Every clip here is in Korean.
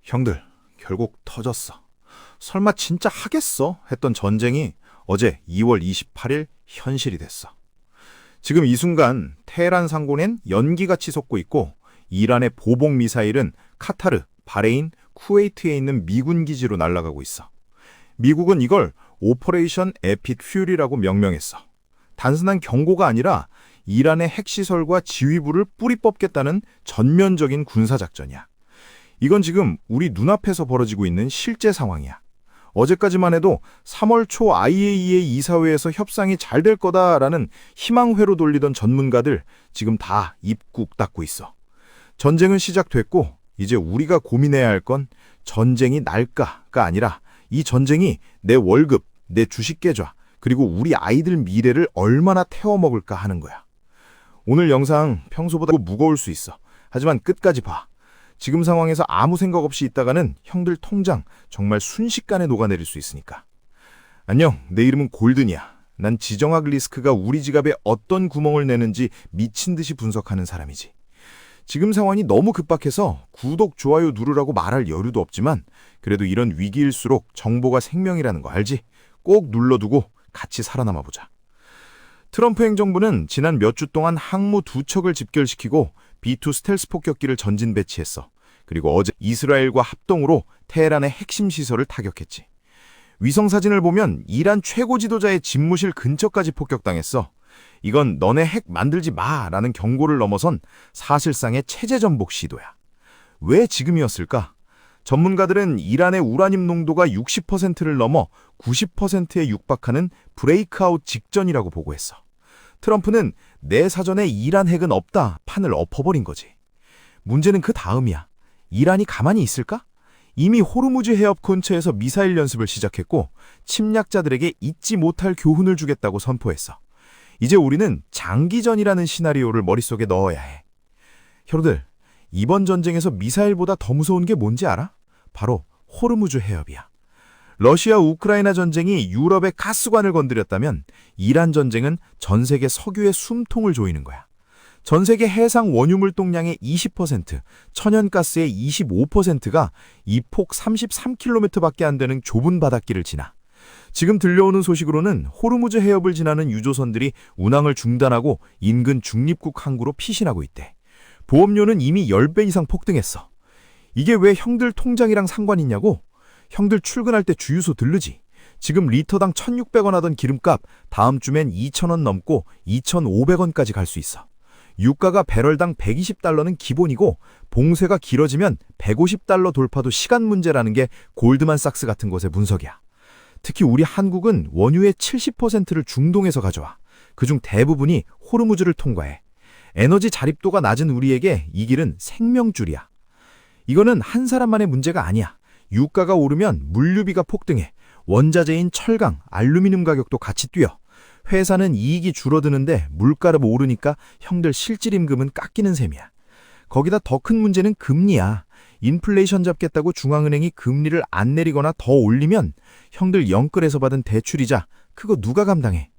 형들, 결국 터졌어. 설마 진짜 하겠어? 했던 전쟁이 어제 2월 28일 현실이 됐어. 지금 이 순간 테헤란 상공엔 연기같이 솟고 있고 이란의 보복 미사일은 카타르, 바레인, 쿠웨이트에 있는 미군 기지로 날아가고 있어. 미국은 이걸 오퍼레이션 에픽 퓨리라고 명명했어. 단순한 경고가 아니라 이란의 핵시설과 지휘부를 뿌리 뽑겠다는 전면적인 군사작전이야. 이건 지금 우리 눈앞에서 벌어지고 있는 실제 상황이야. 어제까지만 해도 3월 초 IAEA 이사회에서 협상이 잘 될 거다라는 희망회로 돌리던 전문가들 지금 다 입국 닫고 있어. 전쟁은 시작됐고 이제 우리가 고민해야 할 건 전쟁이 날까가 아니라 이 전쟁이 내 월급, 내 주식 계좌, 그리고 우리 아이들 미래를 얼마나 태워먹을까 하는 거야. 오늘 영상 평소보다 무거울 수 있어. 하지만 끝까지 봐. 지금 상황에서 아무 생각 없이 있다가는 형들 통장 정말 순식간에 녹아내릴 수 있으니까. 안녕, 내 이름은 골든이야. 난 지정학 리스크가 우리 지갑에 어떤 구멍을 내는지 미친 듯이 분석하는 사람이지. 지금 상황이 너무 급박해서 구독, 좋아요 누르라고 말할 여유도 없지만 그래도 이런 위기일수록 정보가 생명이라는 거 알지? 꼭 눌러두고 같이 살아남아보자. 트럼프 행정부는 지난 몇 주 동안 항모 2척을 집결시키고 B2 스텔스 폭격기를 전진 배치했어. 그리고 어제 이스라엘과 합동으로 테헤란의 핵심 시설을 타격했지. 위성 사진을 보면 이란 최고 지도자의 집무실 근처까지 폭격당했어. 이건 너네 핵 만들지 마라는 경고를 넘어선 사실상의 체제 전복 시도야. 왜 지금이었을까? 전문가들은 이란의 우라늄 농도가 60%를 넘어 90%에 육박하는 브레이크아웃 직전이라고 보고했어. 트럼프는 내 사전에 이란 핵은 없다 판을 엎어버린 거지. 문제는 그 다음이야. 이란이 가만히 있을까? 이미 호르무즈 해협 근처에서 미사일 연습을 시작했고 침략자들에게 잊지 못할 교훈을 주겠다고 선포했어. 이제 우리는 장기전이라는 시나리오를 머릿속에 넣어야 해. 여러분들, 이번 전쟁에서 미사일보다 더 무서운 게 뭔지 알아? 바로 호르무즈 해협이야. 러시아 우크라이나 전쟁이 유럽의 가스관을 건드렸다면 이란 전쟁은 전 세계 석유의 숨통을 조이는 거야. 전 세계 해상 원유 물동량의 20%, 천연가스의 25%가 이 폭 33km밖에 안 되는 좁은 바닷길을 지나. 지금 들려오는 소식으로는 호르무즈 해협을 지나는 유조선들이 운항을 중단하고 인근 중립국 항구로 피신하고 있대. 보험료는 이미 10배 이상 폭등했어. 이게 왜 형들 통장이랑 상관 있냐고? 형들 출근할 때 주유소 들르지. 지금 리터당 1,600원 하던 기름값 다음 주면 2,000원 넘고 2,500원까지 갈 수 있어. 유가가 배럴당 120달러는 기본이고 봉쇄가 길어지면 150달러 돌파도 시간 문제라는 게 골드만삭스 같은 곳의 분석이야. 특히 우리 한국은 원유의 70%를 중동에서 가져와. 그중 대부분이 호르무즈를 통과해. 에너지 자립도가 낮은 우리에게 이 길은 생명줄이야. 이거는 한 사람만의 문제가 아니야. 유가가 오르면 물류비가 폭등해. 원자재인 철강, 알루미늄 가격도 같이 뛰어. 회사는 이익이 줄어드는데 물가가 오르니까 형들 실질임금은 깎이는 셈이야. 거기다 더 큰 문제는 금리야. 인플레이션 잡겠다고 중앙은행이 금리를 안 내리거나 더 올리면 형들 영끌에서 받은 대출이자 그거 누가 감당해?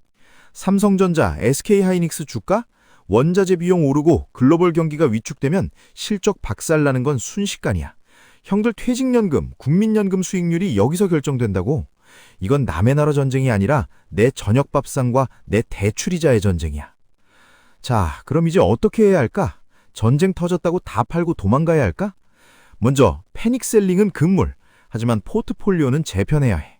삼성전자, SK하이닉스 주가? 원자재 비용 오르고 글로벌 경기가 위축되면 실적 박살나는 건 순식간이야. 형들 퇴직연금, 국민연금 수익률이 여기서 결정된다고? 이건 남의 나라 전쟁이 아니라 내 저녁밥상과 내 대출이자의 전쟁이야. 자, 그럼 이제 어떻게 해야 할까? 전쟁 터졌다고 다 팔고 도망가야 할까? 먼저 패닉셀링은 금물, 하지만 포트폴리오는 재편해야 해.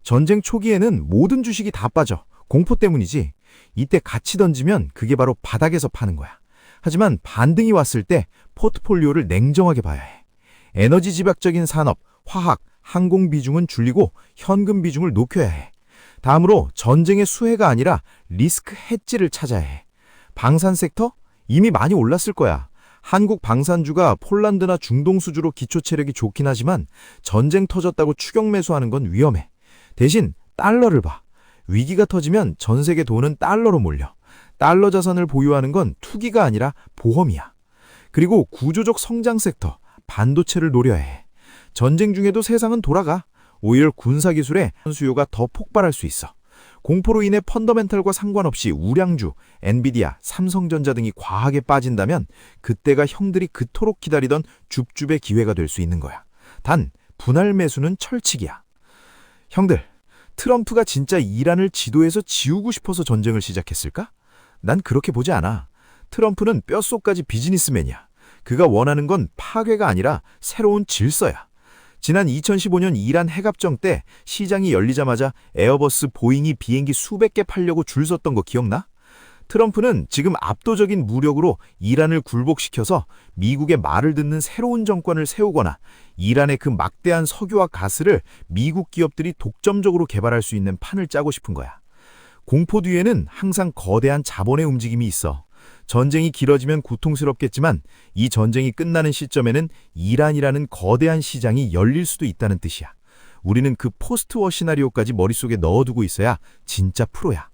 전쟁 초기에는 모든 주식이 다 빠져. 공포 때문이지. 이때 같이 던지면 그게 바로 바닥에서 파는 거야. 하지만 반등이 왔을 때 포트폴리오를 냉정하게 봐야 해. 에너지 집약적인 산업, 화학, 항공 비중은 줄이고 현금 비중을 높여야 해. 다음으로 전쟁의 수혜가 아니라 리스크 헤지를 찾아야 해. 방산 섹터? 이미 많이 올랐을 거야. 한국 방산주가 폴란드나 중동 수주로 기초 체력이 좋긴 하지만 전쟁 터졌다고 추격 매수하는 건 위험해. 대신 달러를 봐. 위기가 터지면 전 세계 돈은 달러로 몰려. 달러 자산을 보유하는 건 투기가 아니라 보험이야. 그리고 구조적 성장 섹터, 반도체를 노려야 해. 전쟁 중에도 세상은 돌아가. 오히려 군사기술의 수요가 더 폭발할 수 있어. 공포로 인해 펀더멘털과 상관없이 우량주, 엔비디아, 삼성전자 등이 과하게 빠진다면 그때가 형들이 그토록 기다리던 줍줍의 기회가 될 수 있는 거야. 단 분할 매수는 철칙이야. 형들, 트럼프가 진짜 이란을 지도에서 지우고 싶어서 전쟁을 시작했을까? 난 그렇게 보지 않아. 트럼프는 뼛속까지 비즈니스맨이야. 그가 원하는 건 파괴가 아니라 새로운 질서야. 지난 2015년 이란 핵합정 때 시장이 열리자마자 에어버스, 보잉이 비행기 수백 개 팔려고 줄 섰던 거 기억나? 트럼프는 지금 압도적인 무력으로 이란을 굴복시켜서 미국의 말을 듣는 새로운 정권을 세우거나 이란의 그 막대한 석유와 가스를 미국 기업들이 독점적으로 개발할 수 있는 판을 짜고 싶은 거야. 공포 뒤에는 항상 거대한 자본의 움직임이 있어. 전쟁이 길어지면 고통스럽겠지만 이 전쟁이 끝나는 시점에는 이란이라는 거대한 시장이 열릴 수도 있다는 뜻이야. 우리는 그 포스트워 시나리오까지 머릿속에 넣어두고 있어야 진짜 프로야.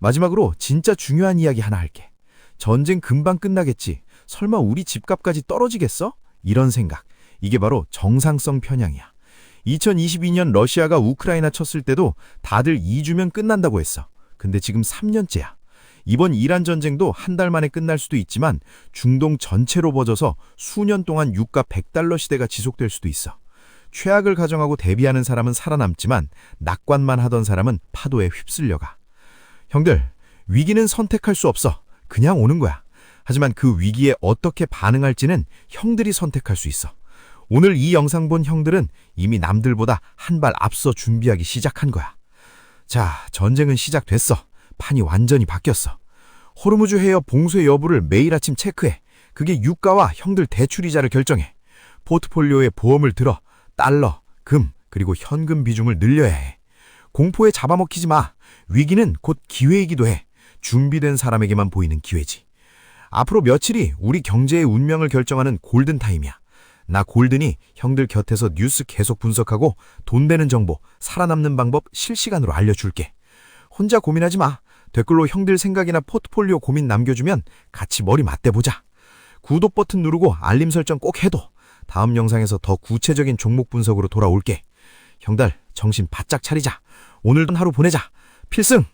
마지막으로 진짜 중요한 이야기 하나 할게. 전쟁 금방 끝나겠지. 설마 우리 집값까지 떨어지겠어? 이런 생각. 이게 바로 정상성 편향이야. 2022년 러시아가 우크라이나 쳤을 때도 다들 2주면 끝난다고 했어. 근데 지금 3년째야. 이번 이란 전쟁도 한 달 만에 끝날 수도 있지만 중동 전체로 퍼져서 수년 동안 유가 100달러 시대가 지속될 수도 있어. 최악을 가정하고 대비하는 사람은 살아남지만 낙관만 하던 사람은 파도에 휩쓸려가. 형들, 위기는 선택할 수 없어. 그냥 오는 거야. 하지만 그 위기에 어떻게 반응할지는 형들이 선택할 수 있어. 오늘 이 영상 본 형들은 이미 남들보다 한 발 앞서 준비하기 시작한 거야. 자, 전쟁은 시작됐어. 판이 완전히 바뀌었어. 호르무즈 해협 봉쇄 여부를 매일 아침 체크해. 그게 유가와 형들 대출이자를 결정해. 포트폴리오에 보험을 들어 달러, 금, 그리고 현금 비중을 늘려야 해. 공포에 잡아먹히지 마. 위기는 곧 기회이기도 해. 준비된 사람에게만 보이는 기회지. 앞으로 며칠이 우리 경제의 운명을 결정하는 골든타임이야. 나 골든이 형들 곁에서 뉴스 계속 분석하고 돈 되는 정보, 살아남는 방법 실시간으로 알려줄게. 혼자 고민하지 마. 댓글로 형들 생각이나 포트폴리오 고민 남겨주면 같이 머리 맞대보자. 구독 버튼 누르고 알림 설정 꼭 해둬. 다음 영상에서 더 구체적인 종목 분석으로 돌아올게. 형들, 정신 바짝 차리자. 오늘도 하루 보내자. 필승!